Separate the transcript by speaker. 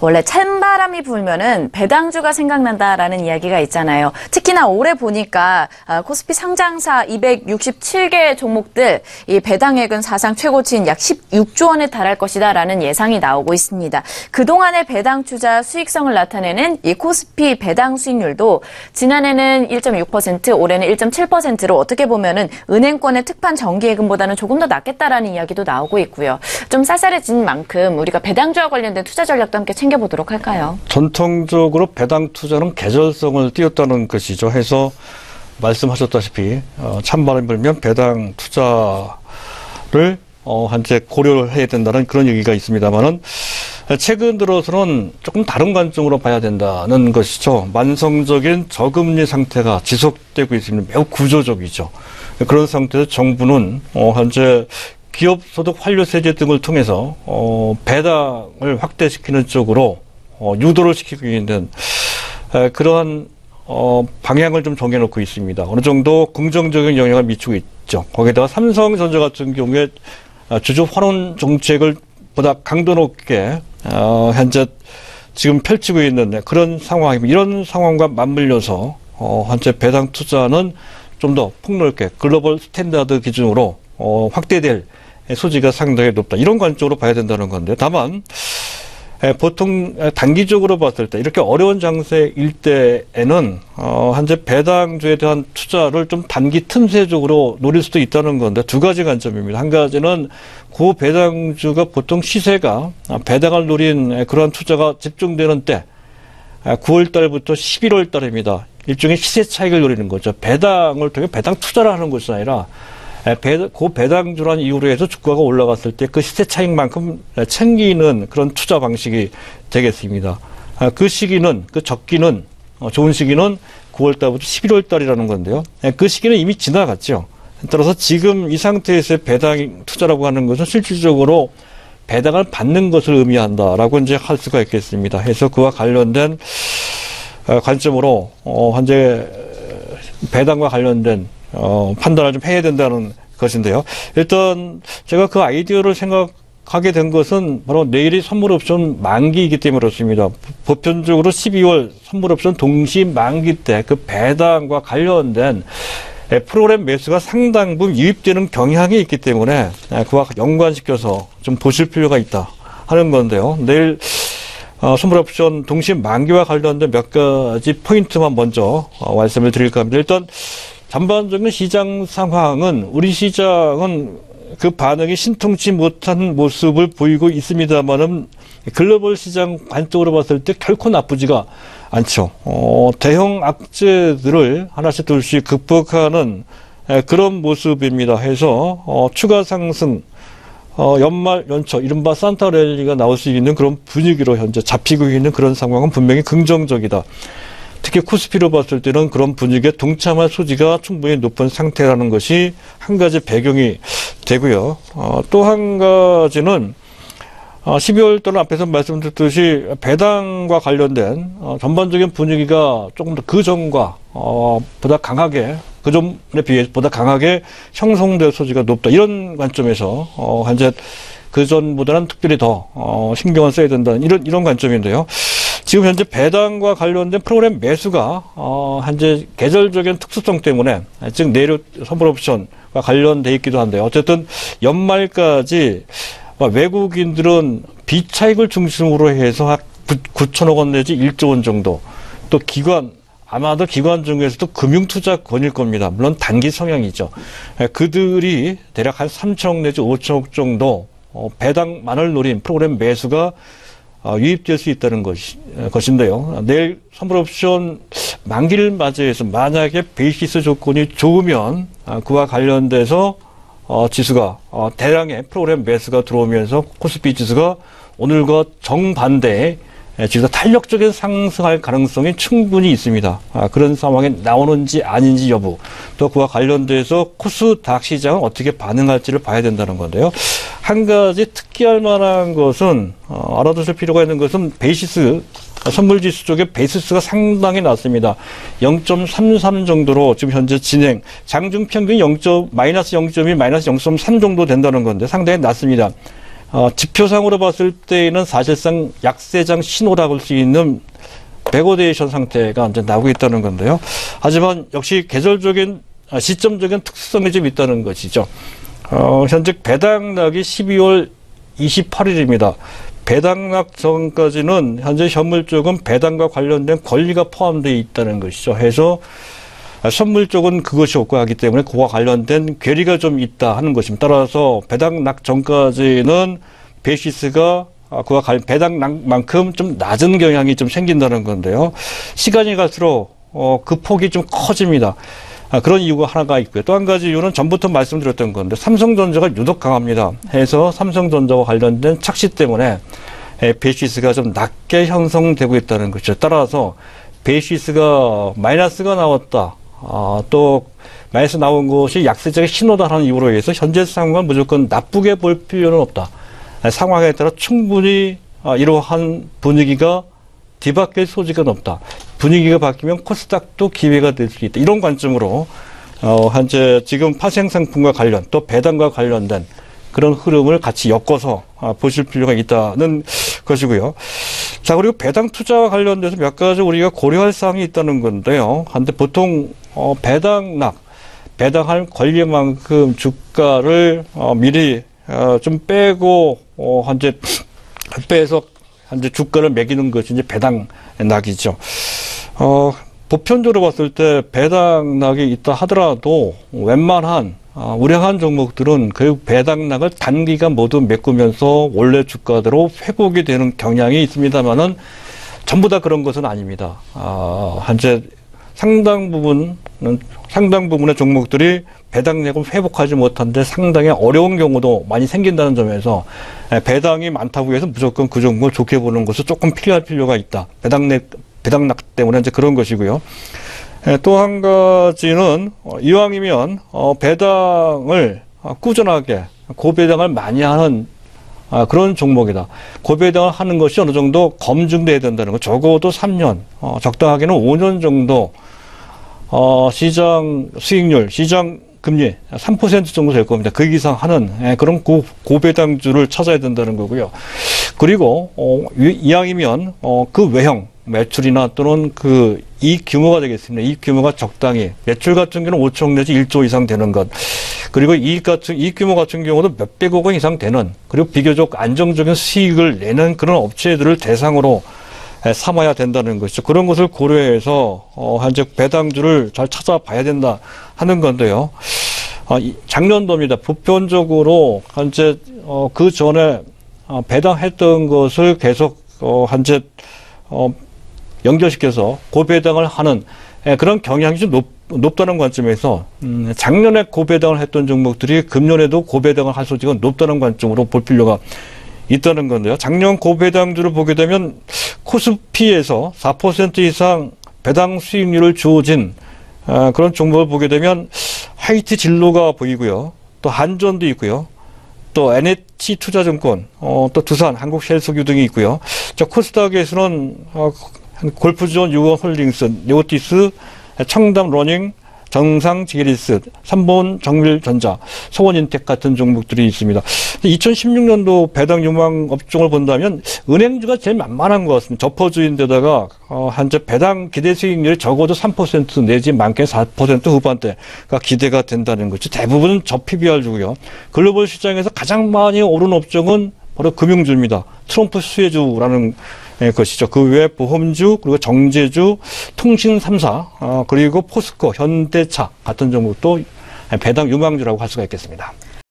Speaker 1: 원래 찬바람이 불면은 배당주가 생각난다라는 이야기가 있잖아요. 특히나 올해 보니까 코스피 상장사 267개 종목들 이 배당액은 사상 최고치인 약 16조 원에 달할 것이다라는 예상이 나오고 있습니다. 그동안의 배당 투자 수익성을 나타내는 이 코스피 배당 수익률도 지난해는 1.6%, 올해는 1.7%로 어떻게 보면은 은행권의 특판 정기예금보다는 조금 더 낫겠다라는 이야기도 나오고 있고요. 좀 쌀쌀해진 만큼 우리가 배당주와 관련된 투자 전략도 함께 챙겨보도록 할까요?
Speaker 2: 전통적으로 배당 투자는 계절성을 띄었다는 것이죠. 해서 말씀하셨다시피 찬바람이 불면 배당 투자를 한때 고려를 해야 된다는 그런 얘기가 있습니다만은 최근 들어서는 조금 다른 관점으로 봐야 된다는 것이죠. 만성적인 저금리 상태가 지속되고 있습니다. 매우 구조적이죠. 그런 상태에서 정부는 현재 기업소득 환류세제 등을 통해서 배당을 확대시키는 쪽으로 유도를 시키고 있는 그러한 방향을 좀 정해놓고 있습니다. 어느 정도 긍정적인 영향을 미치고 있죠. 거기다가 삼성전자 같은 경우에 주주 환원 정책을 보다 강도 높게 현재 지금 펼치고 있는 그런 상황입니다. 이런 상황과 맞물려서 현재 배당 투자는 좀 더 폭넓게 글로벌 스탠다드 기준으로 확대될 소지가 상당히 높다. 이런 관점으로 봐야 된다는 건데, 다만 보통 단기적으로 봤을 때 이렇게 어려운 장세일 때에는 현재 배당주에 대한 투자를 좀 단기 틈새적으로 노릴 수도 있다는 건데, 두 가지 관점입니다. 한 가지는 그 배당주가 보통 시세가 배당을 노린 그러한 투자가 집중되는 때 9월 달부터 11월 달입니다. 일종의 시세 차익을 노리는 거죠. 배당을 통해 배당 투자를 하는 것이 아니라 그 배당주란 이유로 해서 주가가 올라갔을 때 그 시세 차익만큼 챙기는 그런 투자 방식이 되겠습니다. 그 시기는, 그 적기는, 좋은 시기는 9월 달부터 11월 달이라는 건데요. 그 시기는 이미 지나갔죠. 따라서 지금 이 상태에서의 배당 투자라고 하는 것은 실질적으로 배당을 받는 것을 의미한다라고 이제 할 수가 있겠습니다. 해서 그와 관련된 관점으로 현재 배당과 관련된 판단을 좀 해야 된다는 것인데요. 일단 제가 그 아이디어를 생각하게 된 것은 바로 내일이 선물옵션 만기이기 때문에 그렇습니다. 보편적으로 12월 선물옵션 동시 만기 때 그 배당과 관련된 프로그램 매수가 상당 부분 유입되는 경향이 있기 때문에 그와 연관시켜서 좀 보실 필요가 있다 하는 건데요. 내일 선물옵션 동시 만기와 관련된 몇 가지 포인트만 먼저 말씀을 드릴까 합니다. 일단 전반적인 시장 상황은, 우리 시장은 그 반응이 신통치 못한 모습을 보이고 있습니다만은 글로벌 시장 관점으로 봤을 때 결코 나쁘지가 않죠. 대형 악재들을 하나씩 둘씩 극복하는 그런 모습입니다. 해서 추가 상승, 연말 연초 이른바 산타 랠리가 나올 수 있는 그런 분위기로 현재 잡히고 있는 그런 상황은 분명히 긍정적이다. 특히 코스피로 봤을 때는 그런 분위기에 동참할 소지가 충분히 높은 상태라는 것이 한 가지 배경이 되고요. 또 한 가지는 12월 달은 앞에서 말씀드렸듯이 배당과 관련된 전반적인 분위기가 조금 더 그전과 보다 강하게, 그전에 비해 보다 강하게 형성될 소지가 높다. 이런 관점에서 현재 그전보다는 특별히 더 신경을 써야 된다는 이런 관점인데요. 지금 현재 배당과 관련된 프로그램 매수가 현재 계절적인 특수성 때문에 즉 내일 선물옵션과 관련돼 있기도 한데요. 어쨌든 연말까지 외국인들은 비차익을 중심으로 해서 한 9천억 원 내지 1조 원 정도, 또 아마도 기관 중에서도 금융투자권일 겁니다. 물론 단기 성향이죠. 그들이 대략 한 3천억 내지 5천억 정도 배당만을 노린 프로그램 매수가 유입될 수 있다는 것인데요. 내일 선물옵션 만기를 맞이해서 만약에 베이시스 조건이 좋으면 그와 관련돼서 지수가 대량의 프로그램 매수가 들어오면서 코스피 지수가 오늘과 정반대의 지수가 탄력적인 상승할 가능성이 충분히 있습니다. 그런 상황에 나오는지 아닌지 여부, 또 그와 관련돼서 코스닥 시장은 어떻게 반응할지를 봐야 된다는 건데요. 한 가지 특기할 만한 것은 알아두실 필요가 있는 것은 베이시스, 선물지수 쪽에 베이시스가 상당히 낮습니다. 0.33 정도로 지금 현재 진행, 장중 평균 마이너스 0.2, 마이너스 0.3 정도 된다는 건데 상당히 낮습니다. 지표상으로 봤을 때는 사실상 약세장 신호라고 할 수 있는 백오데이션 상태가 이제 나오고 있다는 건데요. 하지만 역시 계절적인 시점적인 특성이 좀 있다는 것이죠. 현재 배당락이 12월 28일입니다. 배당락 전까지는 현재 현물 쪽은 배당과 관련된 권리가 포함되어 있다는 것이죠. 해서 선물 쪽은 그것이 없고 하기 때문에 그와 관련된 괴리가 좀 있다 하는 것입니다. 따라서 배당락 전까지는 베이시스가 그와 배당락만큼 좀 낮은 경향이 좀 생긴다는 건데요. 시간이 갈수록 그 폭이 좀 커집니다. 그런 이유가 하나가 있고요. 또 한 가지 이유는 전부터 말씀드렸던 건데 삼성전자가 유독 강합니다. 해서 삼성전자와 관련된 착시 때문에 베이시스가 좀 낮게 형성되고 있다는 것이죠. 따라서 베이시스가 마이너스가 나왔다. 또 마이너스 나온 것이 약세적인 신호다라는 이유로 해서 현재 상황을 무조건 나쁘게 볼 필요는 없다. 상황에 따라 충분히 이러한 분위기가 뒤바뀔 소지가 높다. 분위기가 바뀌면 코스닥도 기회가 될 수 있다. 이런 관점으로 현재 지금 파생상품과 관련 또 배당과 관련된 그런 흐름을 같이 엮어서 보실 필요가 있다는 것이고요. 자, 그리고 배당 투자와 관련돼서 몇 가지 우리가 고려할 사항이 있다는 건데요. 한데 보통 배당할 권리만큼 주가를 미리 좀 빼고 현재 빼서 현재 주가를 매기는 것이 이제 배당락이죠. 보편적으로 봤을 때 배당락이 있다 하더라도 웬만한 우량한 종목들은 그 배당락을 단기간 모두 메꾸면서 원래 주가대로 회복이 되는 경향이 있습니다만은 전부 다 그런 것은 아닙니다. 현재 상당 부분의 종목들이 배당액을 회복하지 못하는데 상당히 어려운 경우도 많이 생긴다는 점에서 배당이 많다고 해서 무조건 그 종목을 좋게 보는 것은 조금 필요할 필요가 있다. 배당락 때문에 이제 그런 것이고요. 또 한 가지는 이왕이면 배당을 꾸준하게 고배당을 많이 하는 그런 종목이다. 고배당을 하는 것이 어느 정도 검증돼야 된다는 거. 적어도 3년, 적당하게는 5년 정도 시장 수익률, 시장 금리 3% 정도 될 겁니다. 그 이상 하는 그런 고배당주를 찾아야 된다는 거고요. 그리고 이왕이면 그 외형 매출이나 또는 그 이익 규모가 되겠습니다. 이익 규모가 적당히 매출 같은 경우는 5천 내지 1조 이상 되는 것. 그리고 이익 규모 같은 경우도 몇백억 원 이상 되는, 그리고 비교적 안정적인 수익을 내는 그런 업체들을 대상으로 삼아야 된다는 것이죠. 그런 것을 고려해서 현재 배당주를 잘 찾아봐야 된다 하는 건데요. 작년도입니다. 보편적으로 현재 그 전에 배당했던 것을 계속 현재 연결시켜서 고배당을 하는 그런 경향이 좀 높다는 관점에서 작년에 고배당을 했던 종목들이 금년에도 고배당을 할 소지가 높다는 관점으로 볼 필요가 있다는 건데요. 작년 고배당주를 보게 되면 코스피에서 4% 이상 배당 수익률을 주어진 그런 종목을 보게 되면 하이트 진로가 보이고요. 또 한전도 있고요. 또 NH투자증권, 또 두산, 한국셰일석유 등이 있고요. 저 코스닥에서는 골프존, 유원홀딩스, 네오티스, 청담러닝, 정상지게리스, 삼본 정밀전자, 서원인텍 같은 종목들이 있습니다. 2016년도 배당 유망 업종을 본다면 은행주가 제일 만만한 것 같습니다. 저퍼주인데다가 현재 배당 기대 수익률이 적어도 3% 내지 많게 4% 후반대가 기대가 된다는 거죠. 대부분은 저PBR주고요. 글로벌 시장에서 가장 많이 오른 업종은 바로 금융주입니다. 트럼프 수혜주라는 것이죠. 그 외에 보험주, 그리고 정제주, 통신 3사, 그리고 포스코, 현대차 같은 종목도 배당 유망주라고 할 수가 있겠습니다.